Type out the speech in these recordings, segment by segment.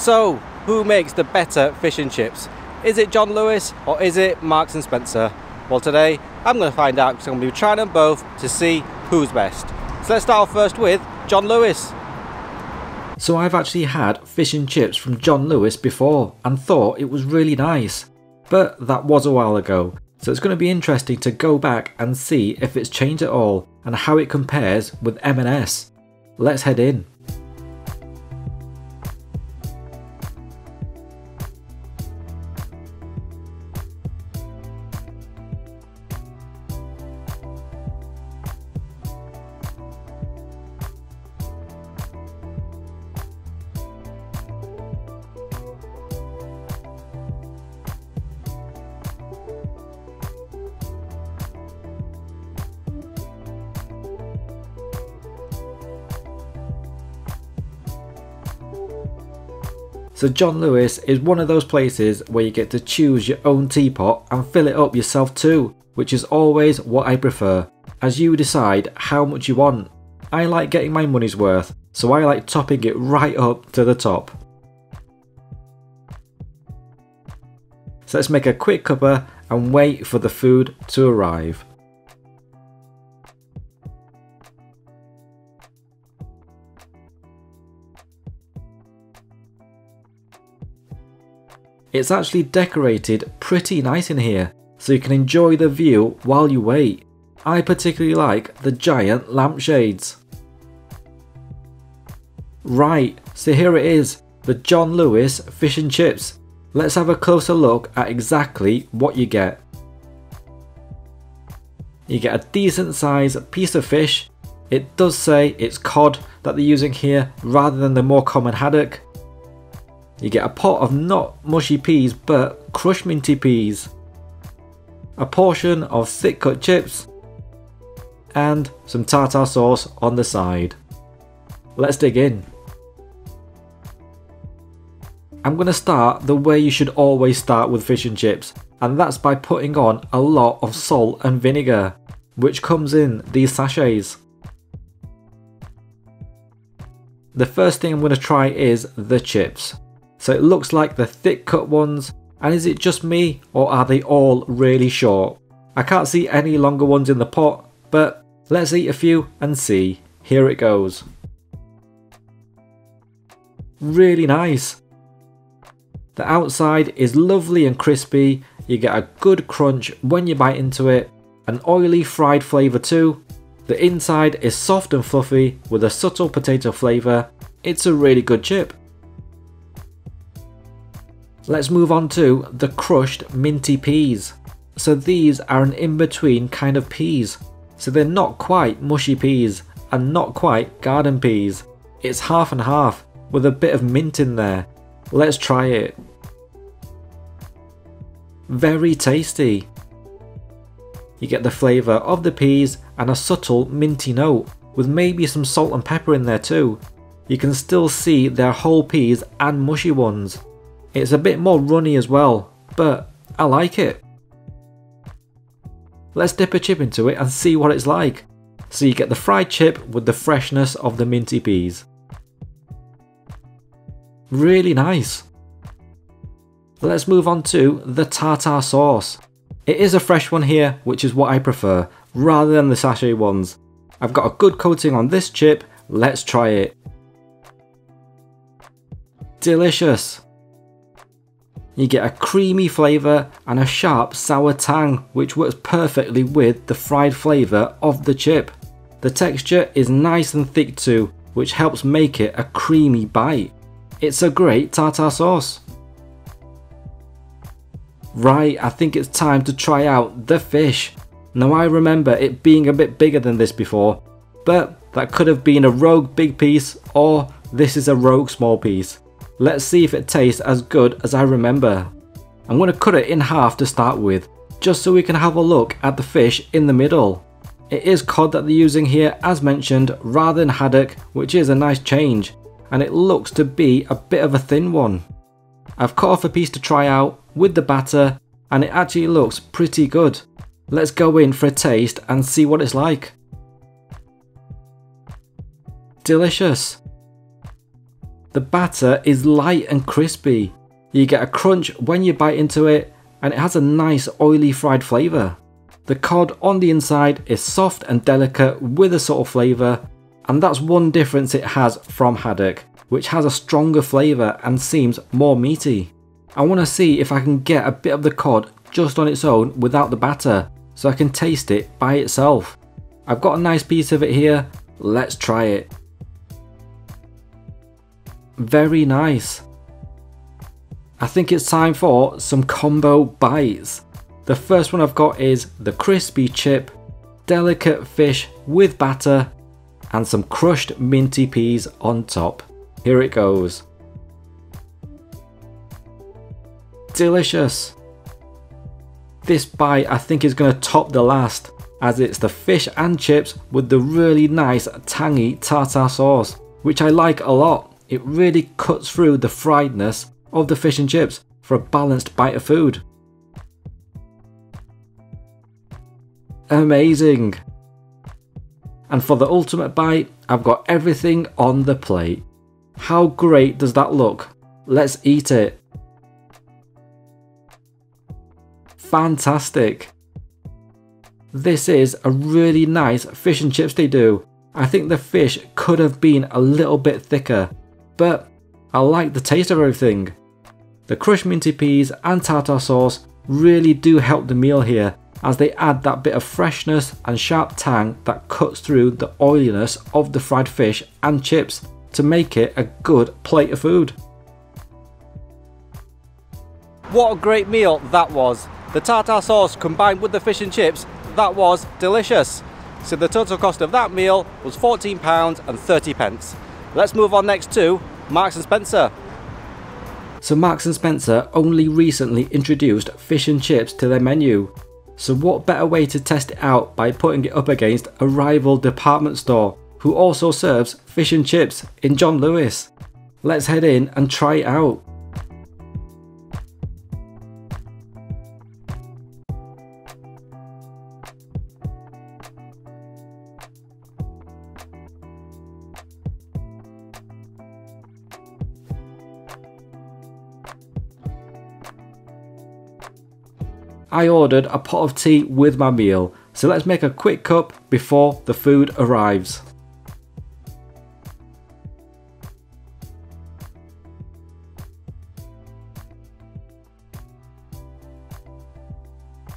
So, who makes the better fish and chips? Is it John Lewis or is it Marks and Spencer? Well, today I'm going to find out because I'm going to be trying them both to see who's best. So let's start off first with John Lewis. So I've actually had fish and chips from John Lewis before and thought it was really nice, but that was a while ago. So it's going to be interesting to go back and see if it's changed at all and how it compares with M&S. Let's head in. So John Lewis is one of those places where you get to choose your own teapot and fill it up yourself too, which is always what I prefer, as you decide how much you want. I like getting my money's worth, so I like topping it right up to the top. So let's make a quick cuppa and wait for the food to arrive. It's actually decorated pretty nice in here, so you can enjoy the view while you wait. I particularly like the giant lampshades. Right, so here it is, the John Lewis fish and chips. Let's have a closer look at exactly what you get. You get a decent sized piece of fish. It does say it's cod that they're using here rather than the more common haddock. You get a pot of not mushy peas but crushed minty peas, a portion of thick cut chips, and some tartar sauce on the side. Let's dig in. I'm going to start the way you should always start with fish and chips, and that's by putting on a lot of salt and vinegar, which comes in these sachets. The first thing I'm going to try is the chips. So it looks like the thick cut ones, and is it just me or are they all really short? I can't see any longer ones in the pot, but let's eat a few and see. Here it goes. Really nice. The outside is lovely and crispy, you get a good crunch when you bite into it, an oily fried flavour too. The inside is soft and fluffy with a subtle potato flavour. It's a really good chip. Let's move on to the crushed minty peas. So these are an in-between kind of peas. So they're not quite mushy peas and not quite garden peas. It's half and half with a bit of mint in there. Let's try it. Very tasty. You get the flavour of the peas and a subtle minty note with maybe some salt and pepper in there too. You can still see they're whole peas and mushy ones. It's a bit more runny as well, but I like it. Let's dip a chip into it and see what it's like. So you get the fried chip with the freshness of the minty peas. Really nice. Let's move on to the tartar sauce. It is a fresh one here, which is what I prefer, rather than the sachet ones. I've got a good coating on this chip, let's try it. Delicious. You get a creamy flavour and a sharp sour tang, which works perfectly with the fried flavour of the chip. The texture is nice and thick too, which helps make it a creamy bite. It's a great tartar sauce. Right, I think it's time to try out the fish. Now I remember it being a bit bigger than this before, but that could have been a rogue big piece or this is a rogue small piece. Let's see if it tastes as good as I remember. I'm going to cut it in half to start with, just so we can have a look at the fish in the middle. It is cod that they're using here as mentioned, rather than haddock, which is a nice change, and it looks to be a bit of a thin one. I've cut off a piece to try out with the batter, and it actually looks pretty good. Let's go in for a taste and see what it's like. Delicious. The batter is light and crispy. You get a crunch when you bite into it, and it has a nice oily fried flavour. The cod on the inside is soft and delicate with a subtle flavour, and that's one difference it has from haddock, which has a stronger flavour and seems more meaty. I want to see if I can get a bit of the cod just on its own without the batter, so I can taste it by itself. I've got a nice piece of it here, let's try it. Very nice. I think it's time for some combo bites. The first one I've got is the crispy chip, delicate fish with batter, and some crushed minty peas on top. Here it goes. Delicious. This bite I think is going to top the last, as it's the fish and chips with the really nice tangy tartar sauce, which I like a lot. It really cuts through the friedness of the fish and chips for a balanced bite of food. Amazing. And for the ultimate bite, I've got everything on the plate. How great does that look? Let's eat it. Fantastic. This is a really nice fish and chips they do. I think the fish could have been a little bit thicker, but I like the taste of everything. The crushed minty peas and tartar sauce really do help the meal here, as they add that bit of freshness and sharp tang that cuts through the oiliness of the fried fish and chips to make it a good plate of food. What a great meal that was. The tartar sauce combined with the fish and chips, that was delicious. So the total cost of that meal was £14.30. Let's move on next to Marks & Spencer. So Marks & Spencer only recently introduced fish and chips to their menu. So what better way to test it out by putting it up against a rival department store who also serves fish and chips in John Lewis. Let's head in and try it out. I ordered a pot of tea with my meal, so let's make a quick cup before the food arrives.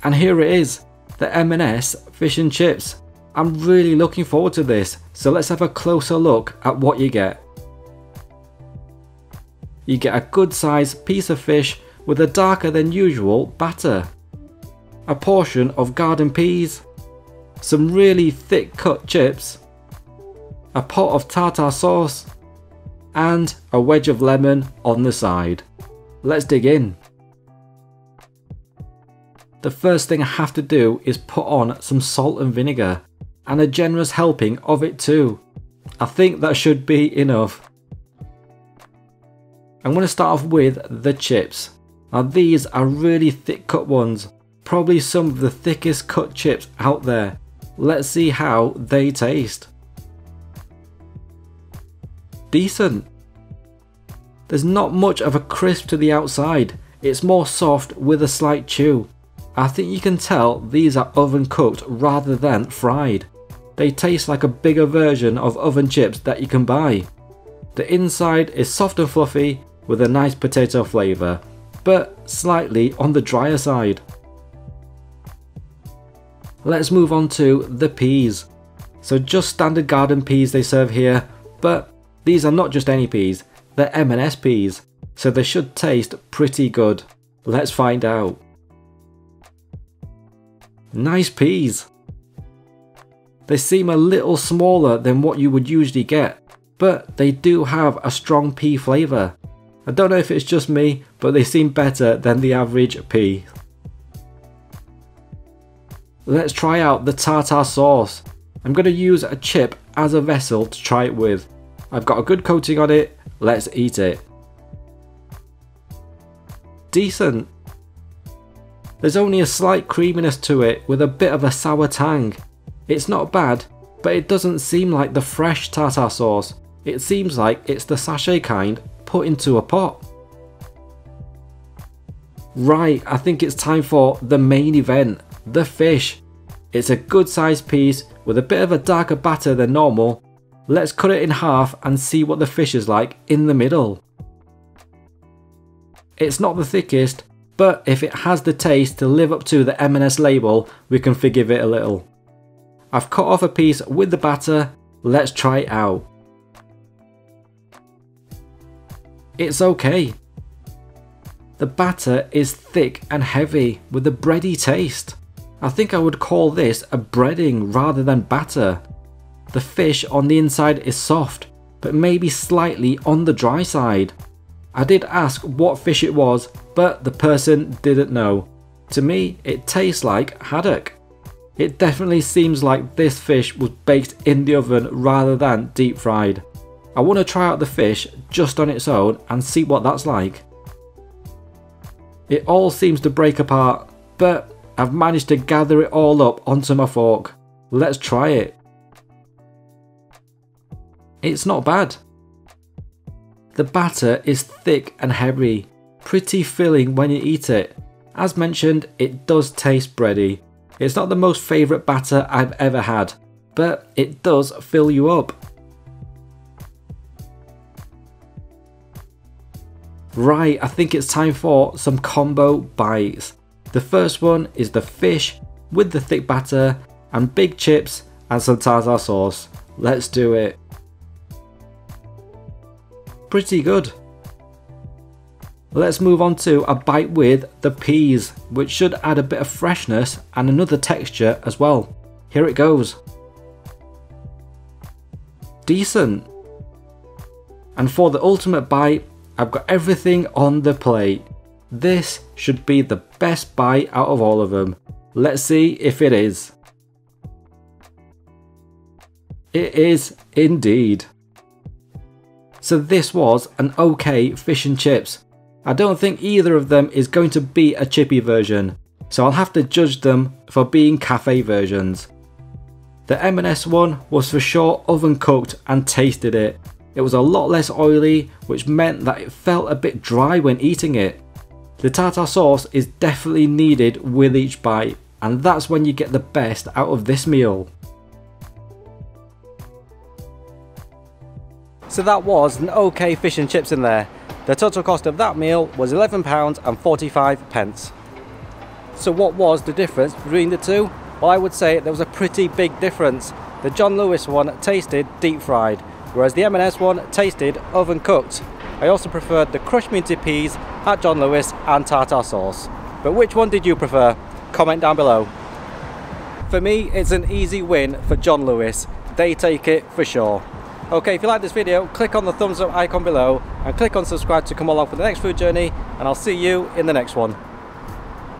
And here it is, the M&S fish and chips. I'm really looking forward to this, so let's have a closer look at what you get. You get a good sized piece of fish with a darker than usual batter, a portion of garden peas, some really thick cut chips, a pot of tartar sauce, and a wedge of lemon on the side. Let's dig in. The first thing I have to do is put on some salt and vinegar, and a generous helping of it too. I think that should be enough. I'm going to start off with the chips. Now these are really thick cut ones, probably some of the thickest cut chips out there. Let's see how they taste. Decent. There's not much of a crisp to the outside, it's more soft with a slight chew. I think you can tell these are oven cooked rather than fried. They taste like a bigger version of oven chips that you can buy. The inside is soft and fluffy with a nice potato flavour, but slightly on the drier side. Let's move on to the peas. So just standard garden peas they serve here, but these are not just any peas, they're M&S peas, so they should taste pretty good. Let's find out. Nice peas. They seem a little smaller than what you would usually get, but they do have a strong pea flavour. I don't know if it's just me, but they seem better than the average pea. Let's try out the tartar sauce. I'm going to use a chip as a vessel to try it with. I've got a good coating on it, let's eat it. Decent. There's only a slight creaminess to it with a bit of a sour tang. It's not bad, but it doesn't seem like the fresh tartar sauce. It seems like it's the sachet kind put into a pot. Right, I think it's time for the main event, the fish. It's a good sized piece with a bit of a darker batter than normal. Let's cut it in half and see what the fish is like in the middle. It's not the thickest, but if it has the taste to live up to the M&S label, we can forgive it a little. I've cut off a piece with the batter, let's try it out. It's okay. The batter is thick and heavy with a bready taste. I think I would call this a breading rather than batter. The fish on the inside is soft, but maybe slightly on the dry side. I did ask what fish it was, but the person didn't know. To me, it tastes like haddock. It definitely seems like this fish was baked in the oven rather than deep fried. I want to try out the fish just on its own and see what that's like. It all seems to break apart, but I've managed to gather it all up onto my fork. Let's try it. It's not bad. The batter is thick and heavy, pretty filling when you eat it. As mentioned, it does taste bready. It's not the most favourite batter I've ever had, but it does fill you up. Right, I think it's time for some combo bites. The first one is the fish with the thick batter and big chips and some tartar sauce. Let's do it. Pretty good. Let's move on to a bite with the peas, which should add a bit of freshness and another texture as well. Here it goes. Decent. And for the ultimate bite, I've got everything on the plate. This should be the best bite out of all of them. Let's see if it is. It is indeed. So this was an okay fish and chips. I don't think either of them is going to be a chippy version, so I'll have to judge them for being cafe versions. The M&S one was for sure oven cooked and tasted it. It was a lot less oily, which meant that it felt a bit dry when eating it. The tartar sauce is definitely needed with each bite, and that's when you get the best out of this meal. So that was an okay fish and chips in there. The total cost of that meal was £11.45. So what was the difference between the two? Well, I would say there was a pretty big difference. The John Lewis one tasted deep fried, whereas the M&S one tasted oven cooked. I also preferred the crushed minty peas at John Lewis and tartar sauce. But which one did you prefer? Comment down below. For me, it's an easy win for John Lewis. They take it for sure. Okay, if you like this video, click on the thumbs up icon below and click on subscribe to come along for the next food journey, and I'll see you in the next one.